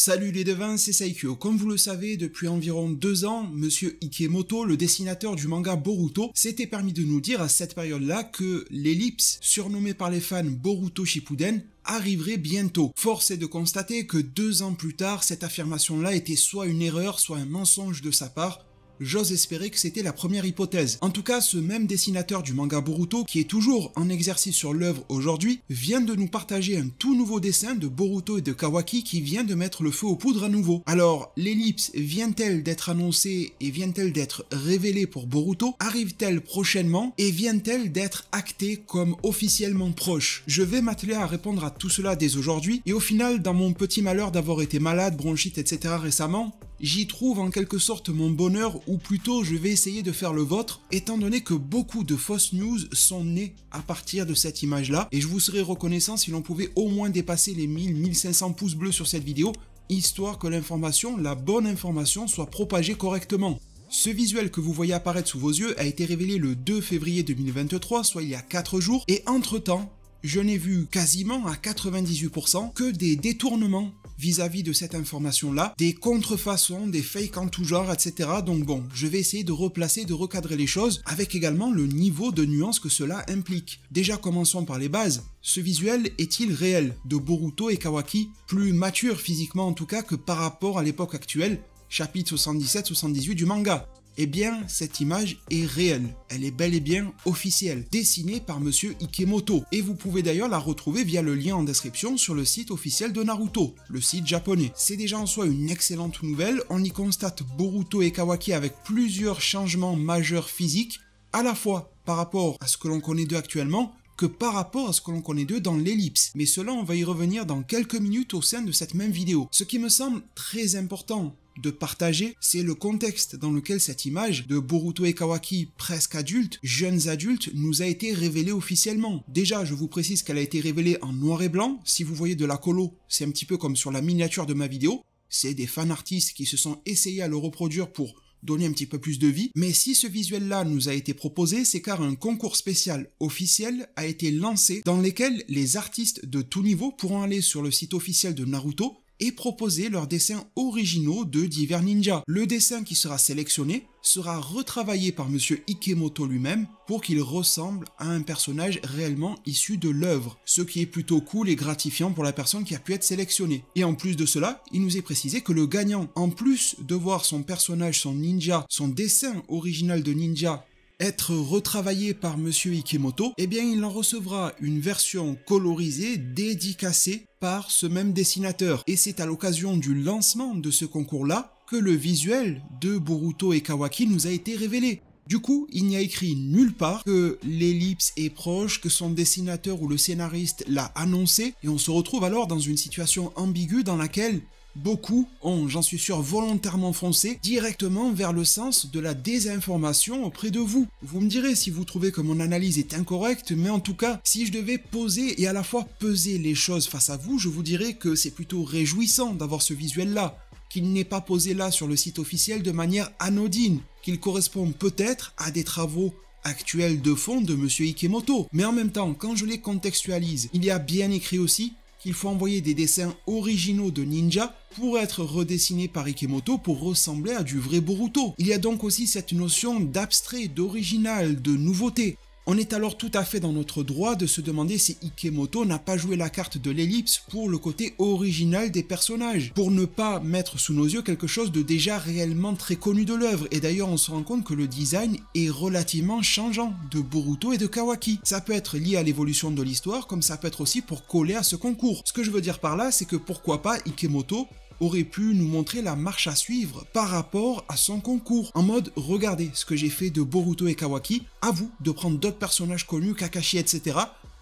Salut les devins, c'est Saikyo. Comme vous le savez, depuis environ 2 ans, Monsieur Ikemoto, le dessinateur du manga Boruto, s'était permis de nous dire à cette période-là que l'ellipse, surnommée par les fans Boruto Shippuden, arriverait bientôt. Force est de constater que 2 ans plus tard, cette affirmation-là était soit une erreur, soit un mensonge de sa part. J'ose espérer que c'était la première hypothèse. En tout cas, ce même dessinateur du manga Boruto, qui est toujours en exercice sur l'œuvre aujourd'hui, vient de nous partager un tout nouveau dessin de Boruto et de Kawaki qui vient de mettre le feu aux poudres à nouveau. Alors, l'ellipse vient-elle d'être annoncée et vient-elle d'être révélée pour Boruto? Arrive-t-elle prochainement et vient-elle d'être actée comme officiellement proche? Je vais m'atteler à répondre à tout cela dès aujourd'hui, et au final, dans mon petit malheur d'avoir été malade, bronchite, etc. récemment, j'y trouve en quelque sorte mon bonheur, ou plutôt je vais essayer de faire le vôtre, étant donné que beaucoup de fausses news sont nées à partir de cette image-là, et je vous serais reconnaissant si l'on pouvait au moins dépasser les 1000-1500 pouces bleus sur cette vidéo, histoire que l'information, la bonne information, soit propagée correctement. Ce visuel que vous voyez apparaître sous vos yeux a été révélé le 2 février 2023, soit il y a 4 jours, et entre-temps, je n'ai vu quasiment à 98% que des détournements vis-à-vis de cette information-là, des contrefaçons, des fakes en tout genre, etc. Donc bon, je vais essayer de replacer, de recadrer les choses, avec également le niveau de nuance que cela implique. Déjà, commençons par les bases. Ce visuel est-il réel de Boruto et Kawaki, plus mature physiquement en tout cas que par rapport à l'époque actuelle, chapitre 77-78 du manga? Eh bien, cette image est réelle, elle est bel et bien officielle, dessinée par Monsieur Ikemoto, et vous pouvez d'ailleurs la retrouver via le lien en description sur le site officiel de Naruto, le site japonais. C'est déjà en soi une excellente nouvelle, on y constate Boruto et Kawaki avec plusieurs changements majeurs physiques, à la fois par rapport à ce que l'on connaît d'eux actuellement, que par rapport à ce que l'on connaît d'eux dans l'ellipse. Mais cela, on va y revenir dans quelques minutes au sein de cette même vidéo. Ce qui me semble très important de partager, c'est le contexte dans lequel cette image de Boruto et Kawaki presque adultes, jeunes adultes, nous a été révélée officiellement. Déjà, je vous précise qu'elle a été révélée en noir et blanc. Si vous voyez de la colo, c'est un petit peu comme sur la miniature de ma vidéo. C'est des fan artistes qui se sont essayés à le reproduire pour donner un petit peu plus de vie. Mais si ce visuel-là nous a été proposé, c'est car un concours spécial officiel a été lancé dans lequel les artistes de tout niveau pourront aller sur le site officiel de Naruto et proposer leurs dessins originaux de divers ninjas. Le dessin qui sera sélectionné sera retravaillé par Monsieur Ikemoto lui-même pour qu'il ressemble à un personnage réellement issu de l'œuvre, ce qui est plutôt cool et gratifiant pour la personne qui a pu être sélectionnée. Et en plus de cela, il nous est précisé que le gagnant, en plus de voir son personnage, son ninja, son dessin original de ninja être retravaillé par Monsieur Ikemoto, eh bien il en recevra une version colorisée, dédicacée par ce même dessinateur. Et c'est à l'occasion du lancement de ce concours-là que le visuel de Boruto et Kawaki nous a été révélé. Du coup, il n'y a écrit nulle part que l'ellipse est proche, que son dessinateur ou le scénariste l'a annoncé, et on se retrouve alors dans une situation ambiguë dans laquelle beaucoup ont, j'en suis sûr, volontairement foncé directement vers le sens de la désinformation auprès de vous. Vous me direz si vous trouvez que mon analyse est incorrecte, mais en tout cas, si je devais poser et à la fois peser les choses face à vous, je vous dirais que c'est plutôt réjouissant d'avoir ce visuel-là, qu'il n'est pas posé là sur le site officiel de manière anodine, qu'il correspond peut-être à des travaux actuels de fond de Monsieur Ikemoto. Mais en même temps, quand je les contextualise, il y a bien écrit aussi qu'il faut envoyer des dessins originaux de ninja pour être redessinés par Ikemoto pour ressembler à du vrai Boruto. Il y a donc aussi cette notion d'abstrait, d'original, de nouveauté. On est alors tout à fait dans notre droit de se demander si Ikemoto n'a pas joué la carte de l'ellipse pour le côté original des personnages, pour ne pas mettre sous nos yeux quelque chose de déjà réellement très connu de l'œuvre. Et d'ailleurs on se rend compte que le design est relativement changeant de Boruto et de Kawaki. Ça peut être lié à l'évolution de l'histoire, comme ça peut être aussi pour coller à ce concours. Ce que je veux dire par là, c'est que pourquoi pas Ikemoto aurait pu nous montrer la marche à suivre par rapport à son concours. En mode, regardez ce que j'ai fait de Boruto et Kawaki, à vous de prendre d'autres personnages connus, Kakashi, etc.,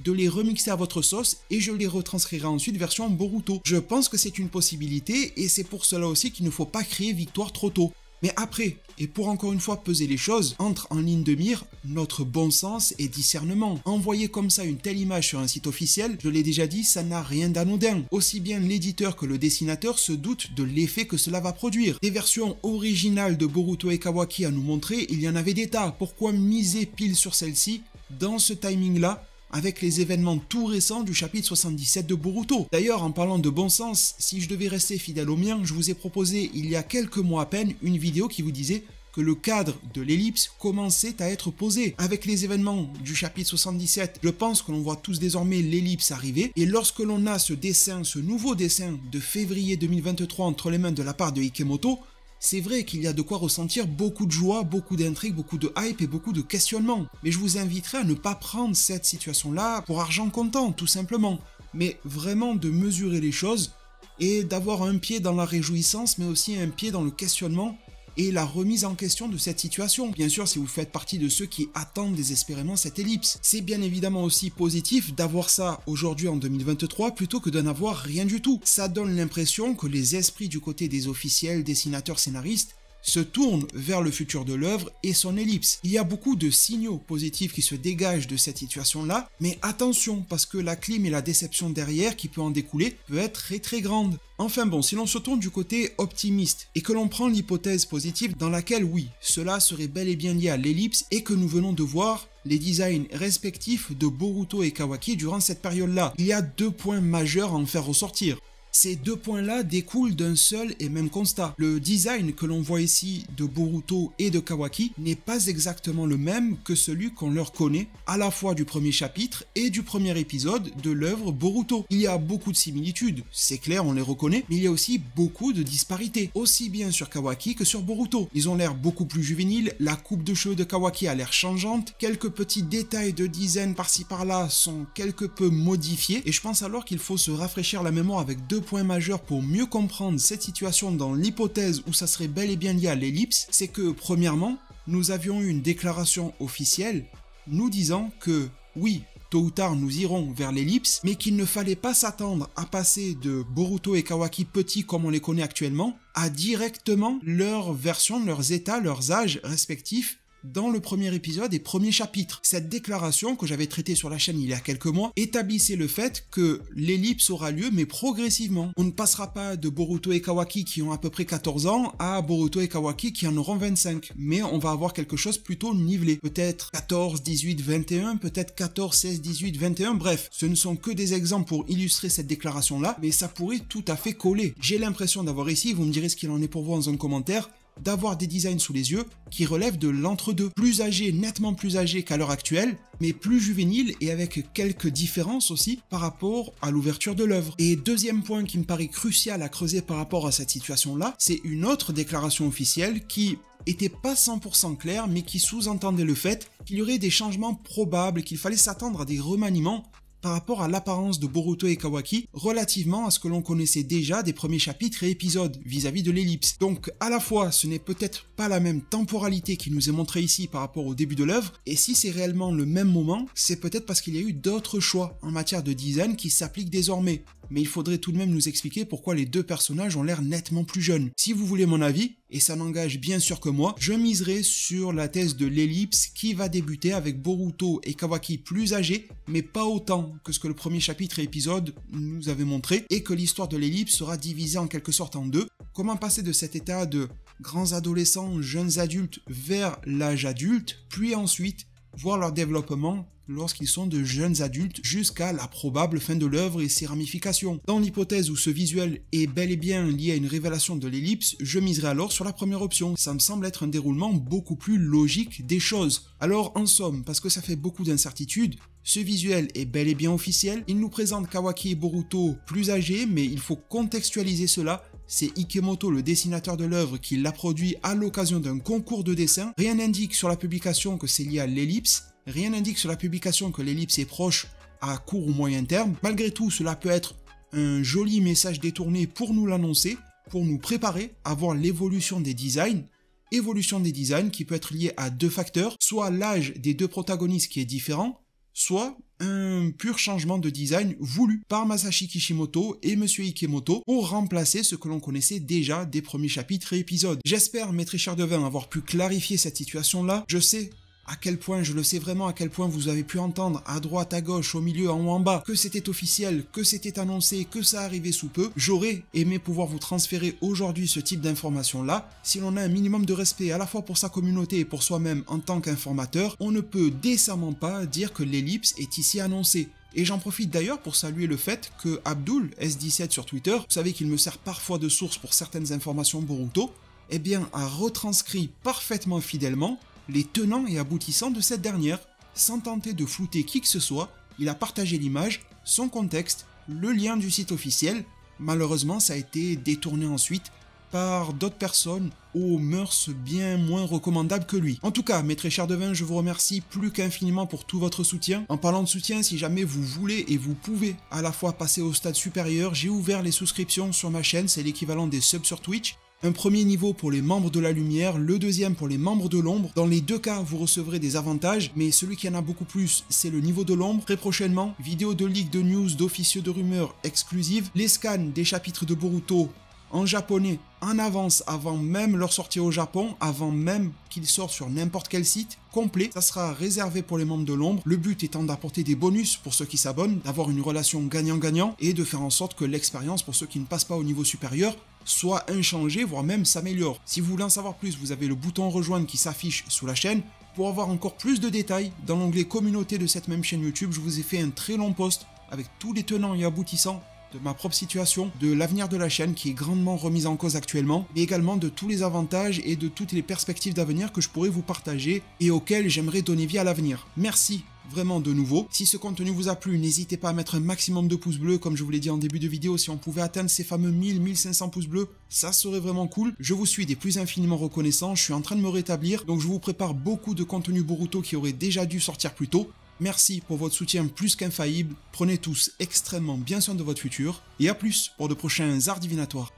de les remixer à votre sauce et je les retranscrirai ensuite version Boruto. Je pense que c'est une possibilité et c'est pour cela aussi qu'il ne faut pas crier victoire trop tôt. Mais après, et pour encore une fois peser les choses, entre en ligne de mire notre bon sens et discernement. Envoyer comme ça une telle image sur un site officiel, je l'ai déjà dit, ça n'a rien d'anodin. Aussi bien l'éditeur que le dessinateur se doutent de l'effet que cela va produire. Des versions originales de Boruto et Kawaki à nous montrer, il y en avait des tas. Pourquoi miser pile sur celle-ci, dans ce timing-là, avec les événements tout récents du chapitre 77 de Boruto. D'ailleurs, en parlant de bon sens, si je devais rester fidèle au mien, je vous ai proposé il y a quelques mois à peine une vidéo qui vous disait que le cadre de l'ellipse commençait à être posé. Avec les événements du chapitre 77, je pense que l'on voit tous désormais l'ellipse arriver, et lorsque l'on a ce dessin, ce nouveau dessin de février 2023 entre les mains de la part de Ikemoto, c'est vrai qu'il y a de quoi ressentir beaucoup de joie, beaucoup d'intrigue, beaucoup de hype et beaucoup de questionnements. Mais je vous inviterai à ne pas prendre cette situation-là pour argent comptant, tout simplement, mais vraiment de mesurer les choses et d'avoir un pied dans la réjouissance, mais aussi un pied dans le questionnement et la remise en question de cette situation. Bien sûr, si vous faites partie de ceux qui attendent désespérément cette ellipse. C'est bien évidemment aussi positif d'avoir ça aujourd'hui en 2023 plutôt que de n'avoir rien du tout. Ça donne l'impression que les esprits du côté des officiels, dessinateurs, scénaristes se tourne vers le futur de l'œuvre et son ellipse. Il y a beaucoup de signaux positifs qui se dégagent de cette situation-là, mais attention, parce que la clim et la déception derrière qui peut en découler peut être très très grande. Enfin bon, si l'on se tourne du côté optimiste et que l'on prend l'hypothèse positive dans laquelle oui, cela serait bel et bien lié à l'ellipse et que nous venons de voir les designs respectifs de Boruto et Kawaki durant cette période-là, il y a 2 points majeurs à en faire ressortir. Ces 2 points-là découlent d'un seul et même constat. Le design que l'on voit ici de Boruto et de Kawaki n'est pas exactement le même que celui qu'on leur connaît à la fois du premier chapitre et du premier épisode de l'œuvre Boruto. Il y a beaucoup de similitudes, c'est clair, on les reconnaît, mais il y a aussi beaucoup de disparités, aussi bien sur Kawaki que sur Boruto. Ils ont l'air beaucoup plus juvéniles, la coupe de cheveux de Kawaki a l'air changeante, quelques petits détails de design par-ci par-là sont quelque peu modifiés, et je pense alors qu'il faut se rafraîchir la mémoire avec 2 points majeurs pour mieux comprendre cette situation dans l'hypothèse où ça serait bel et bien lié à l'ellipse, c'est que premièrement, nous avions eu une déclaration officielle nous disant que oui, tôt ou tard nous irons vers l'ellipse, mais qu'il ne fallait pas s'attendre à passer de Boruto et Kawaki petits comme on les connaît actuellement à directement leur version, leurs états, leurs âges respectifs dans le premier épisode et premier chapitre. Cette déclaration que j'avais traitée sur la chaîne il y a quelques mois établissait le fait que l'ellipse aura lieu mais progressivement. On ne passera pas de Boruto et Kawaki qui ont à peu près 14 ans à Boruto et Kawaki qui en auront 25, mais on va avoir quelque chose plutôt nivelé. Peut-être 14, 18, 21, peut-être 14, 16, 18, 21, bref. Ce ne sont que des exemples pour illustrer cette déclaration-là, mais ça pourrait tout à fait coller. J'ai l'impression d'avoir ici, vous me direz ce qu'il en est pour vous en zone commentaire, d'avoir des designs sous les yeux qui relèvent de l'entre-deux, plus âgés, nettement plus âgés qu'à l'heure actuelle, mais plus juvéniles et avec quelques différences aussi par rapport à l'ouverture de l'œuvre. Et deuxième point qui me paraît crucial à creuser par rapport à cette situation-là, c'est une autre déclaration officielle qui était pas 100% claire, mais qui sous-entendait le fait qu'il y aurait des changements probables, qu'il fallait s'attendre à des remaniements par rapport à l'apparence de Boruto et Kawaki relativement à ce que l'on connaissait déjà des premiers chapitres et épisodes vis-à-vis de l'ellipse. Donc à la fois ce n'est peut-être pas la même temporalité qui nous est montrée ici par rapport au début de l'œuvre, et si c'est réellement le même moment, c'est peut-être parce qu'il y a eu d'autres choix en matière de design qui s'appliquent désormais. Mais il faudrait tout de même nous expliquer pourquoi les 2 personnages ont l'air nettement plus jeunes. Si vous voulez mon avis, et ça n'engage bien sûr que moi, je miserai sur la thèse de l'ellipse qui va débuter avec Boruto et Kawaki plus âgés, mais pas autant que ce que le premier chapitre et épisode nous avait montré, et que l'histoire de l'ellipse sera divisée en quelque sorte en 2. Comment passer de cet état de grands adolescents, jeunes adultes vers l'âge adulte, puis ensuite voir leur développement lorsqu'ils sont de jeunes adultes jusqu'à la probable fin de l'œuvre et ses ramifications. Dans l'hypothèse où ce visuel est bel et bien lié à une révélation de l'ellipse, je miserai alors sur la première option. Ça me semble être un déroulement beaucoup plus logique des choses. Alors en somme, parce que ça fait beaucoup d'incertitudes, ce visuel est bel et bien officiel, il nous présente Kawaki et Boruto plus âgés, mais il faut contextualiser cela. C'est Ikemoto, le dessinateur de l'œuvre, qui l'a produit à l'occasion d'un concours de dessin. Rien n'indique sur la publication que c'est lié à l'ellipse, rien n'indique sur la publication que l'ellipse est proche à court ou moyen terme. Malgré tout, cela peut être un joli message détourné pour nous l'annoncer, pour nous préparer à voir l'évolution des designs. Évolution des designs qui peut être liée à 2 facteurs, soit l'âge des 2 protagonistes qui est différent, soit un pur changement de design voulu par Masashi Kishimoto et Monsieur Ikemoto pour remplacer ce que l'on connaissait déjà des premiers chapitres et épisodes. J'espère, mes très chers devins, avoir pu clarifier cette situation-là. Je sais à quel point, je le sais vraiment, à quel point vous avez pu entendre à droite, à gauche, au milieu, en haut, en bas, que c'était officiel, que c'était annoncé, que ça arrivait sous peu. J'aurais aimé pouvoir vous transférer aujourd'hui ce type d'informations-là. Si l'on a un minimum de respect à la fois pour sa communauté et pour soi-même en tant qu'informateur, on ne peut décemment pas dire que l'ellipse est ici annoncée. Et j'en profite d'ailleurs pour saluer le fait que Abdul, S17 sur Twitter, vous savez qu'il me sert parfois de source pour certaines informations Boruto, eh bien a retranscrit parfaitement fidèlement les tenants et aboutissants de cette dernière. Sans tenter de flouter qui que ce soit, il a partagé l'image, son contexte, le lien du site officiel. Malheureusement, ça a été détourné ensuite par d'autres personnes aux mœurs bien moins recommandables que lui. En tout cas, mes très chers devins, je vous remercie plus qu'infiniment pour tout votre soutien. En parlant de soutien, si jamais vous voulez et vous pouvez à la fois passer au stade supérieur, j'ai ouvert les souscriptions sur ma chaîne, c'est l'équivalent des subs sur Twitch. Un premier niveau pour les membres de la lumière, le deuxième pour les membres de l'ombre. Dans les deux cas, vous recevrez des avantages, mais celui qui en a beaucoup plus, c'est le niveau de l'ombre. Très prochainement, vidéo de leak de news, d'officieux de rumeurs exclusives, les scans des chapitres de Boruto en japonais en avance avant même leur sortie au Japon, avant même qu'ils sortent sur n'importe quel site complet. Ça sera réservé pour les membres de l'ombre, le but étant d'apporter des bonus pour ceux qui s'abonnent, d'avoir une relation gagnant-gagnant et de faire en sorte que l'expérience pour ceux qui ne passent pas au niveau supérieur soit inchangée, voire même s'améliore. Si vous voulez en savoir plus, vous avez le bouton rejoindre qui s'affiche sous la chaîne. Pour avoir encore plus de détails, dans l'onglet communauté de cette même chaîne YouTube, je vous ai fait un très long post avec tous les tenants et aboutissants de ma propre situation, de l'avenir de la chaîne qui est grandement remise en cause actuellement, mais également de tous les avantages et de toutes les perspectives d'avenir que je pourrais vous partager et auxquelles j'aimerais donner vie à l'avenir. Merci vraiment de nouveau. Si ce contenu vous a plu, n'hésitez pas à mettre un maximum de pouces bleus, comme je vous l'ai dit en début de vidéo. Si on pouvait atteindre ces fameux 1000-1500 pouces bleus, ça serait vraiment cool. Je vous suis des plus infiniment reconnaissant, je suis en train de me rétablir, donc je vous prépare beaucoup de contenu Boruto qui aurait déjà dû sortir plus tôt. Merci pour votre soutien plus qu'infaillible, prenez tous extrêmement bien soin de votre futur, et à plus pour de prochains arts divinatoires.